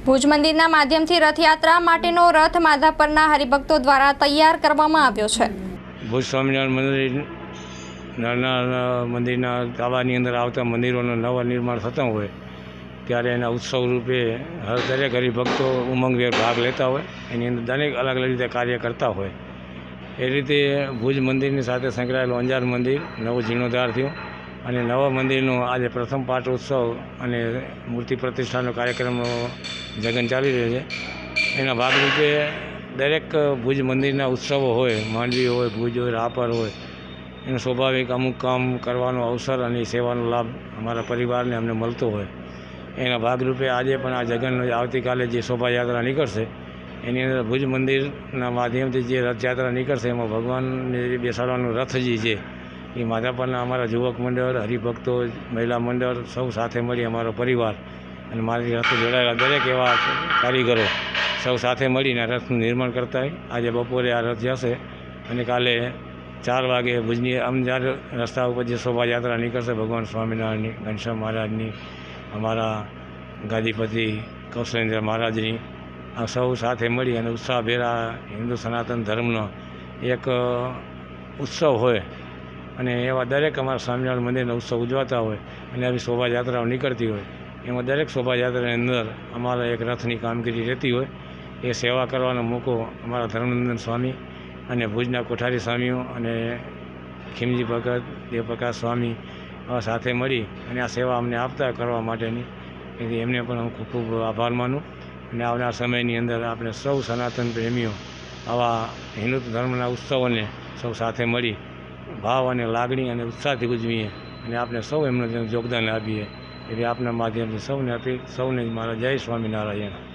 ભુજ મંદિરના માધ્યમથી રથયાત્રા માટેનો રથ માધાપરના હરિભક્તો દ્વારા તૈયાર કરવામાં આવ્યો છે। ભુજ સ્વામિનારાયણ મંદિરના તાબાની અંદર આવતા મંદિરોનું નવા નિર્માણ થતા હોય ત્યારે એના ઉત્સવ રૂપે દરેક હરિભક્તો ઉમંગભેર ભાગ લેતા હોય, એની અંદર દરેક અલગ અલગ રીતે કાર્ય કરતા હોય। એ રીતે ભુજ મંદિરની સાથે સંકળાયેલું અંજાર મંદિર નવું જીર્ણોદ્ધાર થયું અને નવા મંદિરનો આજે પ્રથમ પાટોત્સવ અને મૂર્તિ પ્રતિષ્ઠાનો કાર્યક્રમ જગન ચાલી રહ્યો છે। એના ભાગરૂપે દરેક ભુજ મંદિરના ઉત્સવો હોય, માંડવી હોય, ભુજ હોય, રાપર હોય, એનું સ્વાભાવિક અમુક કામ કરવાનો અવસર અને સેવાનો લાભ અમારા પરિવારને અમને મળતો હોય। એના ભાગરૂપે આજે પણ આ જગન આવતીકાલે જે શોભાયાત્રા નીકળશે એની અંદર ભુજ મંદિરના માધ્યમથી જે રથયાત્રા નીકળશે એમાં ભગવાનને બેસાડવાનું રથજી છે એ માધાપરના અમારા યુવક મંડળ, હરિભક્તો, મહિલા મંડળ સૌ સાથે મળી અમારો પરિવાર અને મારી સાથે જોડાયેલા દરેક એવા કારીગરો સૌ સાથે મળીને રથનું નિર્માણ કરતા હોય। આજે બપોરે આ રથ જશે અને કાલે 4 વાગે ભુજની અંજાર રસ્તા ઉપર જે શોભાયાત્રા નીકળશે ભગવાન સ્વામિનારાયણની, ઘનશ્યામ મહારાજની, અમારા ગાદીપતિ કૌશલેન્દ્ર મહારાજની, આ સૌ સાથે મળી અને ઉત્સાહભેર આ હિન્દુ સનાતન ધર્મનો એક ઉત્સવ હોય અને એવા દરેક અમારા સ્વામિનારાયણ મંદિરનો ઉત્સવ ઉજવાતા હોય અને આવી શોભાયાત્રાઓ નીકળતી હોય એમાં દરેક શોભાયાત્રાની અંદર અમારા એક રથની કામગીરી રહેતી હોય। એ સેવા કરવાનો મોકો અમારા ધર્મનંદન સ્વામી અને ભુજના કોઠારી સ્વામીઓ અને ખીમજી ભગત, દેવપ્રકાશ સ્વામી સાથે મળી અને આ સેવા અમને આપતા કરવા માટેની એથી એમને પણ હું ખૂબ ખૂબ આભાર માનું અને આવનાર સમયની અંદર આપણે સૌ સનાતન પ્રેમીઓ આવા હિન્દુ ધર્મના ઉત્સવોને સૌ સાથે મળી ભાવ અને લાગણી અને ઉત્સાહથી ઉજવીએ અને આપણે સૌ એમનું યોગદાન આપીએ એવી આપના માધ્યમથી સૌને મારા જય સ્વામિનારાયણ।